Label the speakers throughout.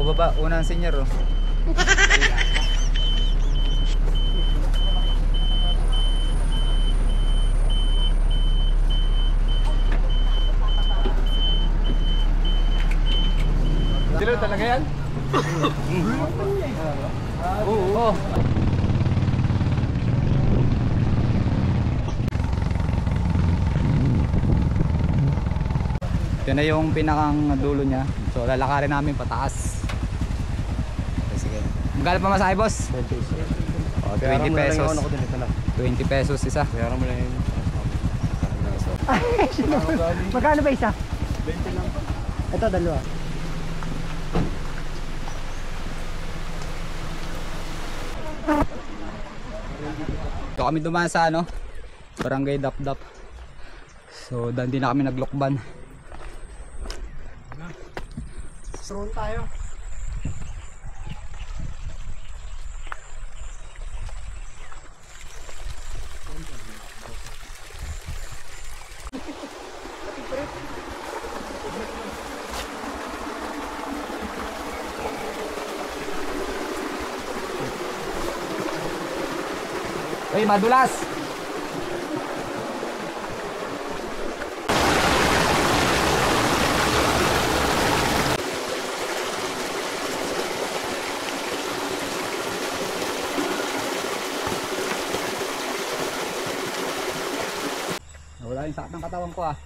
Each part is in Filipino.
Speaker 1: Pababa, unang senior oh.
Speaker 2: Dilaw talaga yan?
Speaker 1: Oo. Ito na yung pinakang dulo niya. So lalakarin namin pataas. Okay, sige. Magkano pa masahe, boss? 20 pesos. 20 pesos isa.
Speaker 2: Bayaran mo na yun.
Speaker 3: Magkano ba isa?
Speaker 2: 20 lang.
Speaker 3: Ito, dalawa.
Speaker 1: Ito kami dumaan sa ano, Barangay Dapdap. So dahil din na kami naglokban.
Speaker 3: Stroll tayo.
Speaker 1: Uy, madulas! Wala yung sakit ng katawan ko ah.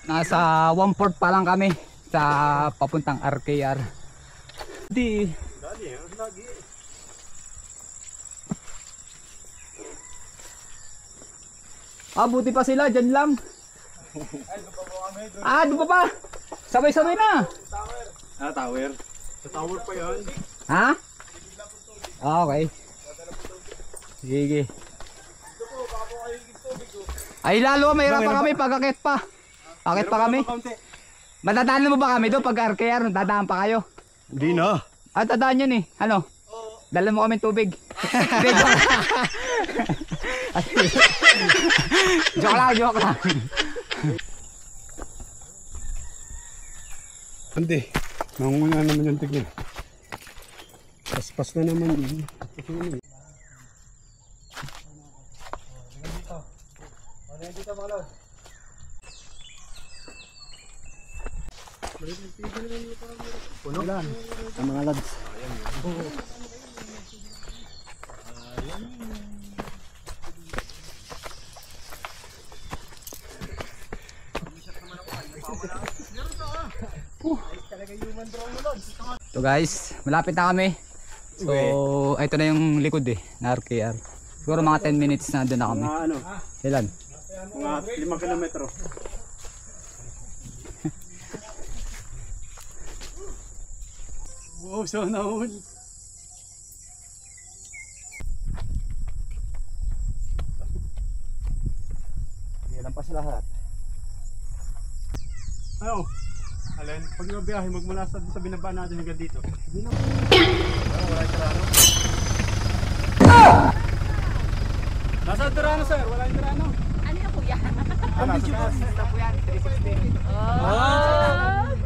Speaker 1: Nasa 1/4 pa lang kami sa papuntang RKR. Di buti pa sila, dyan lang. Doon pa pa. Sabay-sabay na.
Speaker 2: Tower. Sa tower pa yan.
Speaker 1: Ha? Okay. Sige. Ay lalo, mahirap pa kami pag-akit pa. Akit pa kami. Matadaan mo ba kami doon pag RKR? Dadaan pa kayo?
Speaker 2: Hindi na.
Speaker 1: Dadaan yun eh. Ano? Dala mo kami tubig. Joke lang.
Speaker 2: Hindi. Nangunguna naman yung tigil. Paspas na naman.
Speaker 3: Puno? Ang mga lads.
Speaker 1: So guys, malapit na kami. So ito na yung likod eh, na RKR. Siguro mga 10 minutes na doon na kami.
Speaker 2: Mga ano?
Speaker 1: Ilan?
Speaker 2: Mga 5 kilometro. Wow, so naon.
Speaker 3: Lampas lahat.
Speaker 2: Ano? Alin, pag nabiyahe, magmula sa binaba natin hanggang dito. Wala yung Tirano. Nasa Tirano, sir? Wala yung Tirano.
Speaker 4: Ano yung kuya?
Speaker 2: Nasa taas.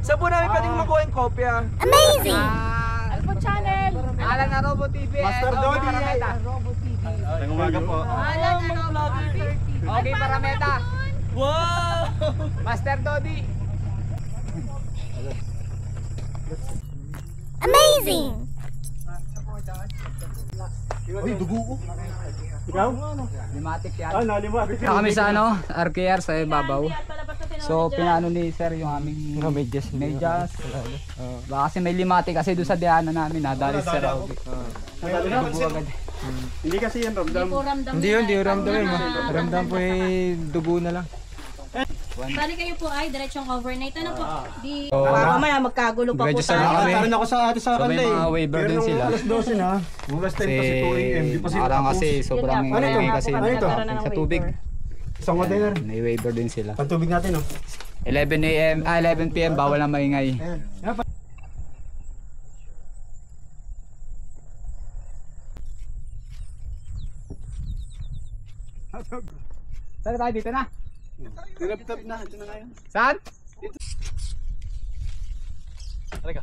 Speaker 3: Saan po namin pwedeng makuha yung kopya?
Speaker 4: Amazing! Ano po channel?
Speaker 1: Alan na Robo TV.
Speaker 2: Master Dodi.
Speaker 4: Robo TV.
Speaker 2: Ngayong umaga po.
Speaker 4: Alan na Robo TV.
Speaker 1: Okay, Parameta.
Speaker 3: Wow!
Speaker 1: Master Dodi.
Speaker 4: Amazing!
Speaker 2: Ay, dugo ko. Ikaw?
Speaker 1: Limatic yan.
Speaker 2: Ah, nalimutin.
Speaker 1: Kami sa ano, RKR sa ibabaw. So pinano ni sir yung aming medyas. Baka kasi may limati kasi doon sa diana namin nadali si Sir Roby. Dugo agad.
Speaker 2: Hindi kasi yan ramdam.
Speaker 3: Hindi yun ramdam yun. Ramdam po dugo na lang.
Speaker 4: Bali kayo po ay diretsong overnight. Ano po? Di...
Speaker 3: Baka
Speaker 4: mamaya magkagulo pa po
Speaker 1: Register na
Speaker 4: tayo.
Speaker 1: kami.
Speaker 2: Karon ako sa ate sa
Speaker 1: So may
Speaker 2: kanday.
Speaker 1: mga waiver din sila.
Speaker 2: Alas 12 na. Bukas 10
Speaker 1: Kasi
Speaker 2: pa si 2 AM. Di pa sila
Speaker 1: parang
Speaker 2: tapos.
Speaker 1: kasi sobrang
Speaker 4: Yun nga,
Speaker 2: Ano ito?
Speaker 1: ingay kasi
Speaker 2: Ano ito?
Speaker 1: sa tubig.
Speaker 2: Isang container.
Speaker 1: May waiver din sila.
Speaker 2: Pantubig natin, oh.
Speaker 1: 11 AM, 11 PM bawal na maingay.
Speaker 2: Ayan.
Speaker 1: Saan tayo dito na?
Speaker 2: Nilaptop na. Ito na nga yun.
Speaker 1: Saan?
Speaker 2: Halika.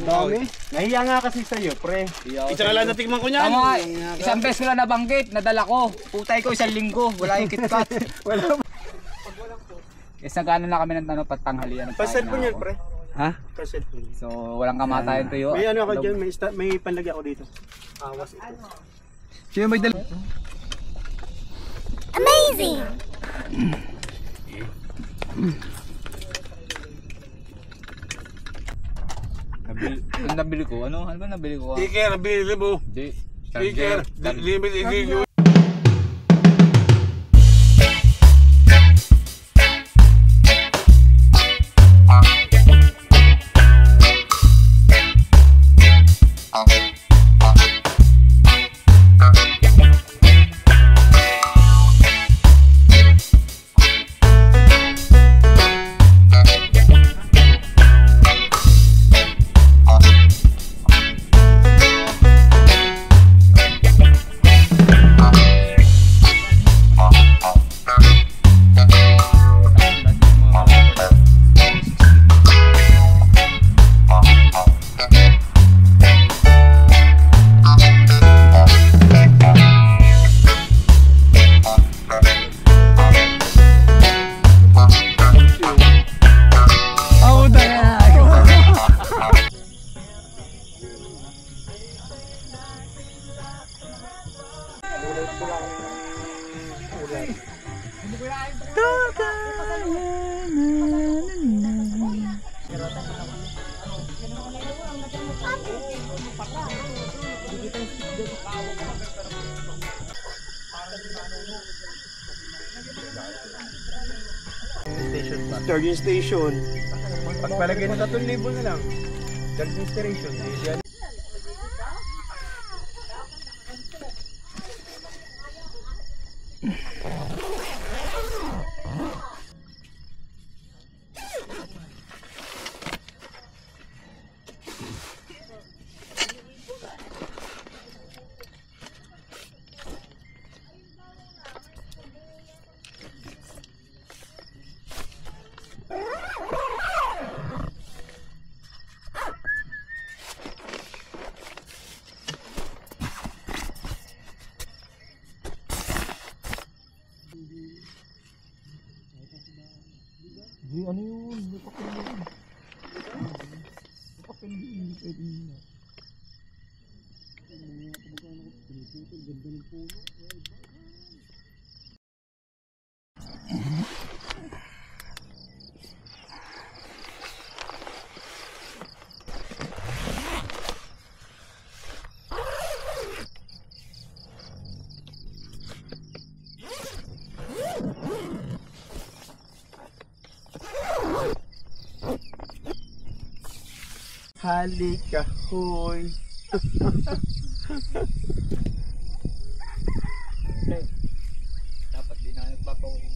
Speaker 2: Dami. Nahiya nga kasi sa'yo, pre. Isa lang natikman ko niyan.
Speaker 1: Tama nga, isang beses ko lang nabanggit, nadala ko. Putay ko, 1 linggo, wala yung KitKat.
Speaker 2: Wala.
Speaker 1: Yes, nagkano na kami ng patanghalian.
Speaker 2: Pa-cellphone yan, pre.
Speaker 1: Ha?
Speaker 2: Pa-cellphone.
Speaker 1: So, walang kamatayan tuyo.
Speaker 2: May ano ako dyan, may panlagay ako dito. Awas ito.
Speaker 1: Sino may dala? Yung nabili ko, ano ba nabili ko?
Speaker 3: Sticker, bili mo.
Speaker 1: Di.
Speaker 3: Sticker, limit edition.
Speaker 2: Charging station. Pagpalagay ng 3,000 na lang. Charging station.
Speaker 3: Ano yun? May papel yun. May papel yun. Hindi pwede nila. Ganda ng puno.
Speaker 2: Halika, hoy.
Speaker 1: Dapat din na nagpapawin.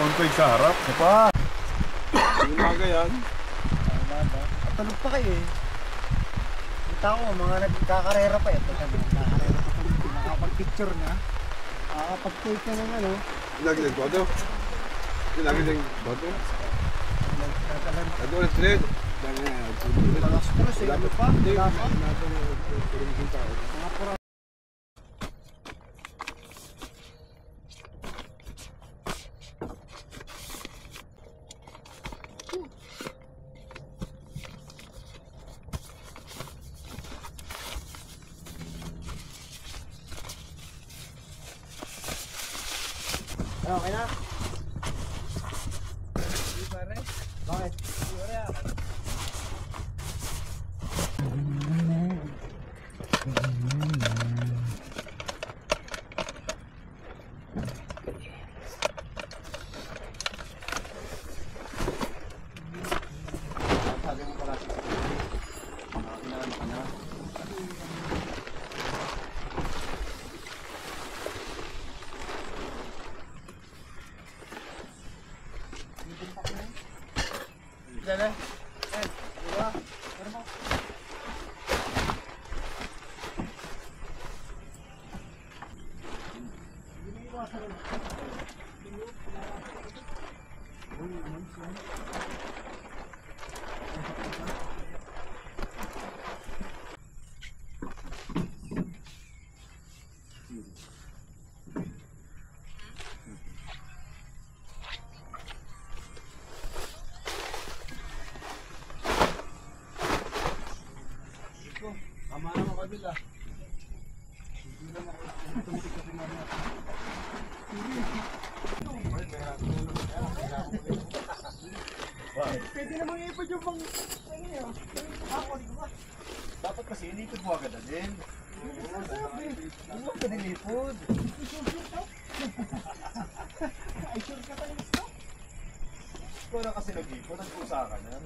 Speaker 2: Ontoy sa harap.
Speaker 3: Pa!
Speaker 2: Umaga yan.
Speaker 3: Tulog pa kayo eh. Kita ko, mga nagkakarera pa eh. Nagkakarera pa kami. Nakapag-picture na. Nakapag-take na ng ano.
Speaker 2: Lagi ng boto. Lagi ng boto. Ito ulit ulit.
Speaker 3: Alas 3 eh. Ano pa? Wala pa. Okay na? Bakit? Dala. Diba? Tama na mga kabila. Pwede namang ipod yung pang... Dapat kasi inipod mo agad din. Ano ka nilipod? Ay, sure ka pa gusto? Ikaw na kasi nag-ipod, nag-usa ka na.